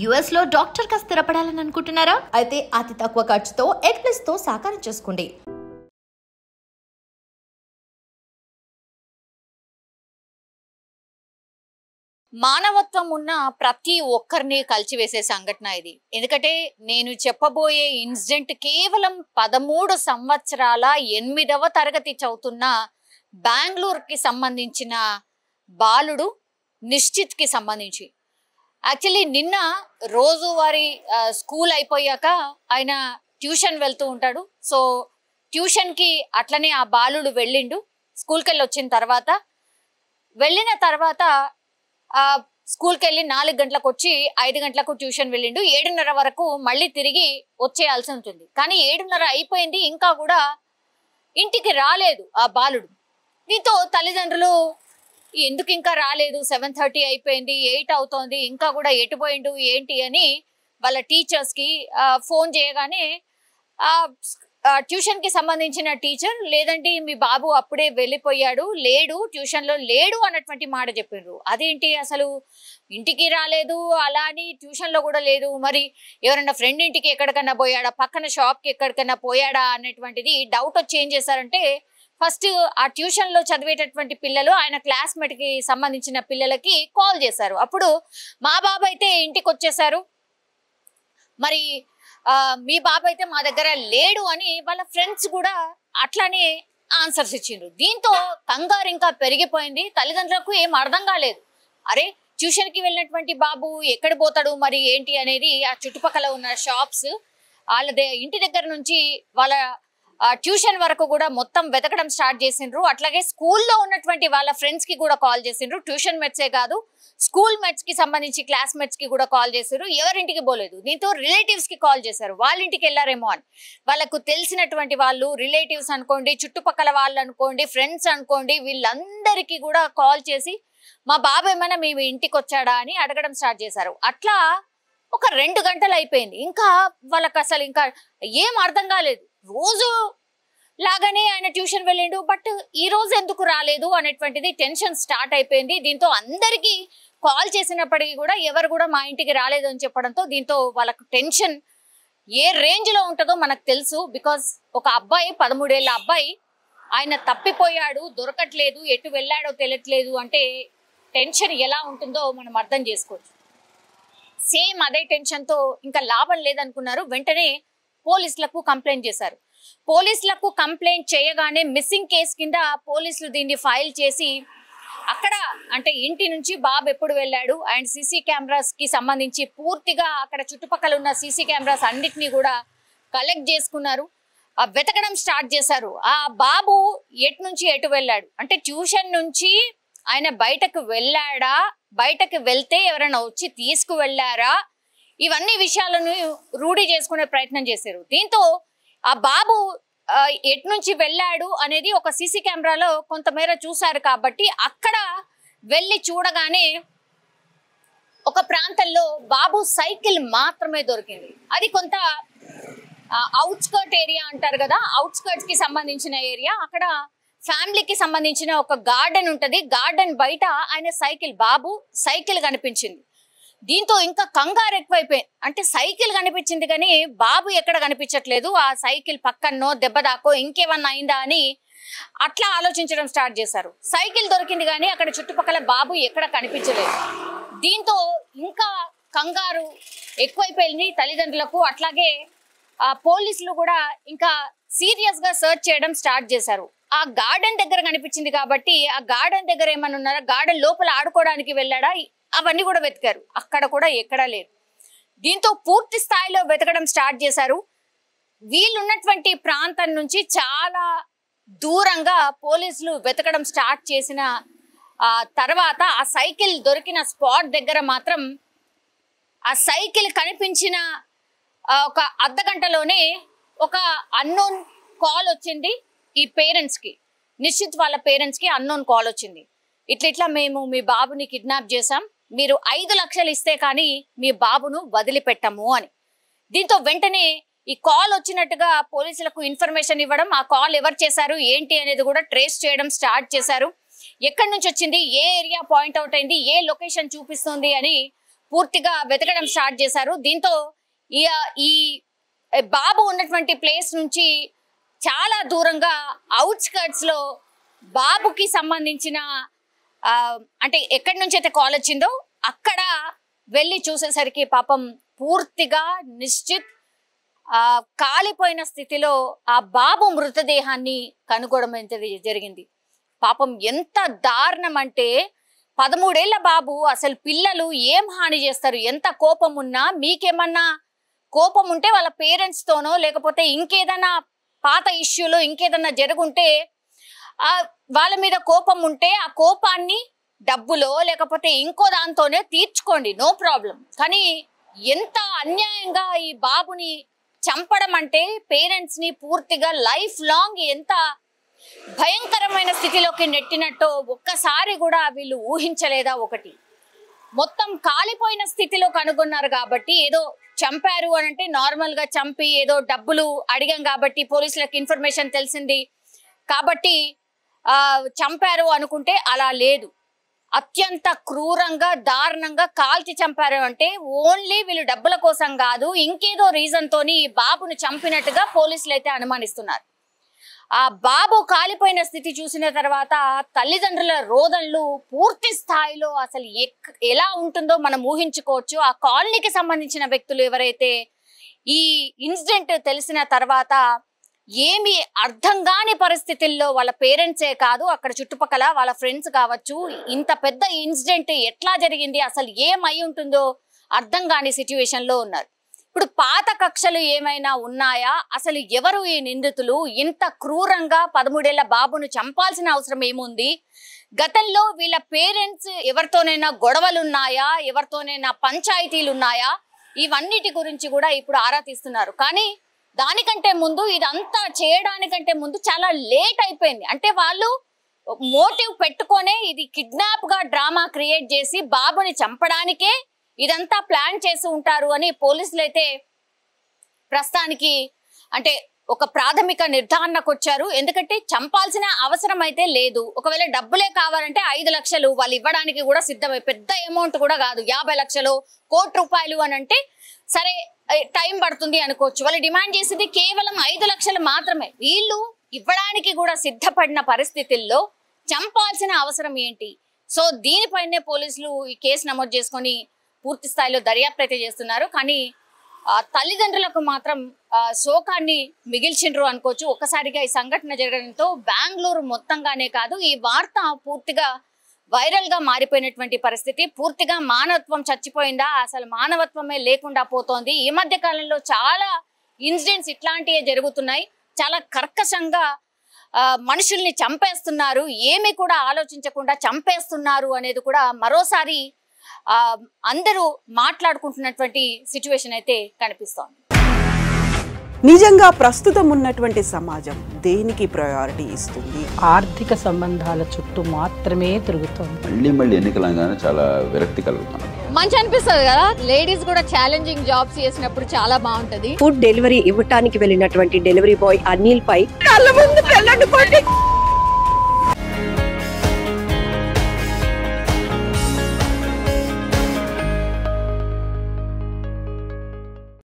US లో doctor గా స్థిరపడాలని అనుకుంటున్నారా? అయితే అతి తక్కువ ఖర్చుతో ఎగ్ ప్లస్ తో సాకారం చేసుకోండి. మానవత్వం ఉన్న ప్రతి ఒక్కరిని కలిచివేసే సంఘటన ఇది. ఎందుకంటే నేను చెప్పబోయే ఇన్సిడెంట్ కేవలం 13 సంవత్సరాల 8వ తరగతి చదువుతున్న బెంగళూరుకి సంబంధించిన బాలుడు నిశ్చిత్కి సంబంధించి. యాక్చువల్లీ నిన్న రోజువారీ స్కూల్ అయిపోయాక ఆయన ట్యూషన్ వెళ్తూ ఉంటాడు. సో ట్యూషన్కి అట్లనే ఆ బాలుడు వెళ్ళిండు. స్కూల్కి వెళ్ళి వచ్చిన తర్వాత వెళ్ళిన తర్వాత స్కూల్కి వెళ్ళి 4 గంటలకు వచ్చి 5 గంటలకు ట్యూషన్ వెళ్ళిండు. 7:30 వరకు మళ్ళీ తిరిగి వచ్చేయాల్సి ఉంటుంది. కానీ 7:30 అయిపోయింది, ఇంకా కూడా ఇంటికి రాలేదు ఆ బాలుడు. దీంతో తల్లిదండ్రులు ఎందుకు ఇంకా రాలేదు, 7:30 అయిపోయింది, 8 అవుతోంది, ఇంకా కూడా ఎటు పోయిండు ఏంటి అని వాళ్ళ టీచర్స్కి ఫోన్ చేయగానే ట్యూషన్కి సంబంధించిన టీచర్ లేదండి మీ బాబు అప్పుడే వెళ్ళిపోయాడు, లేడు, ట్యూషన్లో లేడు అన్నటువంటి మాట చెప్పిండ్రు. అదేంటి అసలు ఇంటికి రాలేదు, అలా అని ట్యూషన్లో కూడా లేదు, మరి ఎవరన్నా ఫ్రెండ్ ఇంటికి ఎక్కడికన్నా పోయాడా, పక్కన షాప్కి ఎక్కడికన్నా పోయాడా అన్నటువంటిది డౌట్ వచ్చి ఏం చేశారంటే ఫస్ట్ ఆ ట్యూషన్లో చదివేటటువంటి పిల్లలు ఆయన క్లాస్మేట్కి సంబంధించిన పిల్లలకి కాల్ చేశారు. అప్పుడు మా బాబు అయితే ఇంటికి వచ్చేసారు, మరి మీ బాబు అయితే మా దగ్గర లేడు అని వాళ్ళ ఫ్రెండ్స్ కూడా అట్లానే ఆన్సర్స్ ఇచ్చిండ్రు. దీంతో కంగారు ఇంకా పెరిగిపోయింది. తల్లిదండ్రులకు ఏం అర్థం కాలేదు. అరే ట్యూషన్కి వెళ్ళినటువంటి బాబు ఎక్కడ పోతాడు మరి ఏంటి అనేది ఆ చుట్టుపక్కల ఉన్న షాప్స్ వాళ్ళ ఇంటి దగ్గర నుంచి వాళ్ళ ట్యూషన్ వరకు కూడా మొత్తం వెతకడం స్టార్ట్ చేసిండ్రు. అట్లాగే స్కూల్లో ఉన్నటువంటి వాళ్ళ ఫ్రెండ్స్ కి కూడా కాల్ చేసిండ్రు. ట్యూషన్ మేట్సే కాదు, స్కూల్ మేట్స్ కి సంబంధించి క్లాస్మేట్స్ కి కూడా కాల్ చేశారు. ఎవరింటికి పోలేదు. దీంతో రిలేటివ్స్ కి కాల్ చేశారు, వాళ్ళ ఇంటికి వెళ్ళారేమో అని. వాళ్ళకు తెలిసినటువంటి వాళ్ళు, రిలేటివ్స్ అనుకోండి, చుట్టుపక్కల వాళ్ళు అనుకోండి, ఫ్రెండ్స్ అనుకోండి, వీళ్ళందరికీ కూడా కాల్ చేసి మా బాబు ఏమైనా మీ ఇంటికి వచ్చాడా అని అడగడం స్టార్ట్ చేశారు. అట్లా ఒక 2 గంటలు అయిపోయింది. ఇంకా వాళ్ళకి అసలు ఇంకా ఏం అర్థం కాలేదు. రోజు లాగానే ఆయన ట్యూషన్ వెళ్ళిండు, బట్ ఈ రోజు ఎందుకు రాలేదు అనేటువంటిది టెన్షన్ స్టార్ట్ అయిపోయింది. దీంతో అందరికీ కాల్ చేసినప్పటికీ కూడా ఎవరు కూడా మా ఇంటికి రాలేదు అని చెప్పడంతో దీంతో వాళ్ళకు టెన్షన్ ఏ రేంజ్ లో ఉంటుందో మనకు తెలుసు. బికాస్ ఒక అబ్బాయి, 13 ఏళ్ళ అబ్బాయి, ఆయన తప్పిపోయాడు, దొరకట్లేదు, ఎటు వెళ్ళాడో తెలియట్లేదు అంటే టెన్షన్ ఎలా ఉంటుందో మనం అర్థం చేసుకోవచ్చు. సేమ్ అదే టెన్షన్తో ఇంకా లాభం లేదనుకున్నారు. వెంటనే పోలీసులకు కంప్లైంట్ చేశారు. పోలీసులకు కంప్లైంట్ చేయగానే మిస్సింగ్ కేసు కింద పోలీసులు దీన్ని ఫైల్ చేసి అక్కడ అంటే ఇంటి నుంచి బాబు ఎప్పుడు వెళ్ళాడు అండ్ సీసీ కెమెరాస్ కి సంబంధించి పూర్తిగా అక్కడ చుట్టుపక్కల ఉన్న సీసీ కెమెరాస్ అన్నిటినీ కూడా కలెక్ట్ చేసుకున్నారు. వెతకడం స్టార్ట్ చేశారు. ఆ బాబు ఎటు నుంచి ఎటు వెళ్ళాడు అంటే ట్యూషన్ నుంచి ఆయన బయటకు వెళ్ళాడా, బయటకు వెళ్తే ఎవరైనా వచ్చి తీసుకువెళ్ళారా, ఇవన్నీ విషయాలను రూఢి చేసుకునే ప్రయత్నం చేశారు. దీంతో ఆ బాబు ఎటు నుంచి వెళ్ళాడు అనేది ఒక సీసీ కెమెరాలో కొంతమేర చూశారు. కాబట్టి అక్కడ వెళ్ళి చూడగానే ఒక ప్రాంతంలో బాబు సైకిల్ మాత్రమే దొరికింది. అది కొంత అవుట్స్కర్ట్ ఏరియా అంటారు కదా, అవుట్స్కర్ట్స్ కి సంబంధించిన ఏరియా. అక్కడ ఫ్యామిలీకి సంబంధించిన ఒక గార్డెన్ ఉంటది. గార్డెన్ బయట ఆయన బాబు సైకిల్ కనిపించింది. దీంతో ఇంకా కంగారు ఎక్కువైపోయింది. అంటే సైకిల్ కనిపించింది కానీ బాబు ఎక్కడ కనిపించట్లేదు, ఆ సైకిల్ పక్కన్నో దెబ్బ దాకో ఇంకేమన్నా అయిందా అని అట్లా ఆలోచించడం స్టార్ట్ చేశారు. సైకిల్ దొరికింది కానీ అక్కడ చుట్టుపక్కల బాబు ఎక్కడ కనిపించలేదు. దీంతో ఇంకా కంగారు ఎక్కువైపోయింది తల్లిదండ్రులకు. అట్లాగే పోలీసులు కూడా ఇంకా సీరియస్ గా సర్చ్ చేయడం స్టార్ట్ చేశారు. ఆ గార్డెన్ దగ్గర కనిపించింది కాబట్టి ఆ గార్డెన్ దగ్గర ఏమన్నా ఉన్నారా, గార్డెన్ లోపల ఆడుకోవడానికి వెళ్ళాడా, అవన్నీ కూడా వెతికారు. అక్కడ కూడా ఎక్కడా లేదు. దీంతో పూర్తి స్థాయిలో వెతకడం స్టార్ట్ చేశారు. వీళ్ళున్నటువంటి ప్రాంతం నుంచి చాలా దూరంగా పోలీసులు వెతకడం స్టార్ట్ చేసిన తర్వాత ఆ సైకిల్ దొరికిన స్పాట్ దగ్గర మాత్రం ఆ సైకిల్ కనిపించిన ఒక అర్ధగంటలోనే ఒక అన్నోన్ కాల్ వచ్చింది. ఈ పేరెంట్స్కి, నిశ్చిత్ వాళ్ళ పేరెంట్స్కి అన్నోన్ కాల్ వచ్చింది. ఇట్లా మేము మీ బాబుని కిడ్నాప్ చేశాం, మీరు 5 లక్షలు ఇస్తే కానీ మీ బాబును వదిలిపెట్టము అని. దీంతో వెంటనే ఈ కాల్ వచ్చినట్టుగా పోలీసులకు ఇన్ఫర్మేషన్ ఇవ్వడం, ఆ కాల్ ఎవరు చేశారు ఏంటి అనేది కూడా ట్రేస్ చేయడం స్టార్ట్ చేశారు. ఎక్కడి నుంచి వచ్చింది, ఏ ఏరియా పాయింట్ అవుట్ అయింది, ఏ లొకేషన్ చూపిస్తుంది అని పూర్తిగా వెతకడం స్టార్ట్ చేశారు. దీంతో ఈ బాబు ఉన్నటువంటి ప్లేస్ నుంచి చాలా దూరంగా అవుట్స్కర్ట్స్ లో బాబుకి సంబంధించిన అంటే ఎక్కడి నుంచి అయితే కాల్ వచ్చిందో అక్కడ వెళ్ళి చూసేసరికి పాపం పూర్తిగా నిశ్చిత్ కాలిపోయిన స్థితిలో ఆ బాబు మృతదేహాన్ని కనుగొనడం జరిగింది. పాపం ఎంత దారుణం అంటే 13 ఏళ్ల బాబు. అసలు పిల్లలు ఏం హాని చేస్తారు? ఎంత కోపం ఉన్నా, మీకేమన్నా కోపం ఉంటే వాళ్ళ పేరెంట్స్ తోనో లేకపోతే ఇంకేదన్నా పాత ఇష్యూలో ఇంకేదన్నా జరుగుంటే వాళ్ళ మీద కోపం ఉంటే ఆ కోపాన్ని డబ్బులో లేకపోతే ఇంకో దాంతోనే తీర్చుకోండి, నో ప్రాబ్లం. కానీ ఎంత అన్యాయంగా ఈ బాబుని చంపడం అంటే పేరెంట్స్ ని పూర్తిగా లైఫ్ లాంగ్ ఎంత భయంకరమైన స్థితిలోకి నెట్టినట్టో ఒక్కసారి కూడా వీళ్ళు ఊహించలేదా? ఒకటి మొత్తం కాలిపోయిన స్థితిలో కనుగొన్నారు కాబట్టి ఏదో చంపారు అని అంటే నార్మల్ గా చంపి ఏదో డబ్బులు అడిగాం కాబట్టి పోలీసులకు ఇన్ఫర్మేషన్ తెలిసింది కాబట్టి చంపారు అనుకుంటే అలా లేదు. అత్యంత క్రూరంగా దారుణంగా కాల్చి చంపారు అంటే ఓన్లీ వీళ్ళు డబ్బుల కోసం కాదు, ఇంకేదో రీజన్ తోని బాబుని చంపినట్టుగా పోలీసులు అయితే అనుమానిస్తున్నారు. ఆ బాబు కాలిపోయిన స్థితి చూసిన తర్వాత తల్లిదండ్రుల రోదనలు పూర్తి స్థాయిలో అసలు ఎలా ఉంటుందో మనం ఊహించుకోవచ్చు. ఆ కాలనీకి సంబంధించిన వ్యక్తులు ఎవరైతే ఈ ఇన్సిడెంట్ తెలిసిన తర్వాత ఏమి అర్థం కాని పరిస్థితుల్లో వాళ్ళ పేరెంట్సే కాదు అక్కడ చుట్టుపక్కల వాళ్ళ ఫ్రెండ్స్ కావచ్చు, ఇంత పెద్ద ఇన్సిడెంట్ ఎట్లా జరిగింది, అసలు ఏమై ఉంటుందో అర్థం కాని సిచ్యువేషన్ లో ఉన్నారు. ఇప్పుడు పాత కక్షలు ఏమైనా ఉన్నాయా? అసలు ఎవరు ఈ నిందితులు? ఇంత క్రూరంగా 13 ఏళ్ల బాబును చంపాల్సిన అవసరం ఏముంది? గతంలో వీళ్ళ పేరెంట్స్ ఎవరితోనైనా గొడవలున్నాయా? ఎవరితోనైనా పంచాయతీలు ఉన్నాయా? ఇవన్నిటి గురించి కూడా ఇప్పుడు ఆరా తీస్తున్నారు. కానీ దానికంటే ముందు ఇదంతా చేయడానికంటే ముందు చాలా లేట్ అయిపోయింది. అంటే వాళ్ళు మోటివ్ పెట్టుకొనే ఇది కిడ్నాప్ గా డ్రామా క్రియేట్ చేసి బాబుని చంపడానికే ఇదంతా ప్లాన్ చేసి ఉంటారు అని పోలీసులు అయితే ప్రస్తుతానికి అంటే ఒక ప్రాథమిక నిర్ధారణకు వచ్చారు. ఎందుకంటే చంపాల్సిన అవసరం అయితే లేదు. ఒకవేళ డబ్బులే కావాలంటే 5 లక్షలు వాళ్ళు ఇవ్వడానికి కూడా సిద్ధమై, పెద్ద అమౌంట్ కూడా కాదు, 50 లక్షలు, ₹1,00,00,000 అని అంటే సరే టైం పడుతుంది అనుకోవచ్చు. వాళ్ళు డిమాండ్ చేసింది కేవలం 5 లక్షలు మాత్రమే. వీళ్ళు ఇవ్వడానికి కూడా సిద్ధపడిన పరిస్థితుల్లో చంపాల్సిన అవసరం ఏంటి? సో దీనిపైనే పోలీసులు ఈ కేసు నమోదు చేసుకొని పూర్తి స్థాయిలో దర్యాప్తు అయితే చేస్తున్నారు. కానీ తల్లిదండ్రులకు మాత్రం శోకాన్ని మిగిల్చిండ్రు అనుకోవచ్చు. ఒక్కసారిగా ఈ సంఘటన జరగడంతో బెంగళూరు మొత్తంగానే కాదు ఈ వార్త పూర్తిగా వైరల్ గా మారిపోయినటువంటి పరిస్థితి. పూర్తిగా మానవత్వం చచ్చిపోయిందా, అసలు మానవత్వమే లేకుండా పోతోంది. ఈ మధ్య కాలంలో చాలా ఇన్సిడెంట్స్ ఇట్లాంటివే జరుగుతున్నాయి. చాలా కర్కశంగా మనుషుల్ని చంపేస్తున్నారు, ఏమి కూడా ఆలోచించకుండా చంపేస్తున్నారు అనేది కూడా మరోసారి అందరూ మాట్లాడుకుంటున్నటువంటి సిచ్యువేషన్ అయితే కనిపిస్తోంది. నిజంగా ప్రస్తుతం ఉన్నటువంటి సమాజం దేనికి ప్రయారిటీ ఇస్తుంది? ఆర్థిక సంబంధాల చుట్టూ మాత్రమే తిరుగుతోంది. మళ్ళీ ఎన్నికలంగానే చాలా విరక్తి కలుగుతుంది. మంచి అనిపిస్తుంది కదా, లేడీస్ కూడా ఛాలెంజింగ్ జాబ్స్ చేసినప్పుడు చాలా బాగుంటది. ఫుడ్ డెలివరీ ఇవ్వటానికి వెళ్ళినటువంటి డెలివరీ బాయ్ అనిల్ పై కళ్ళ ముందు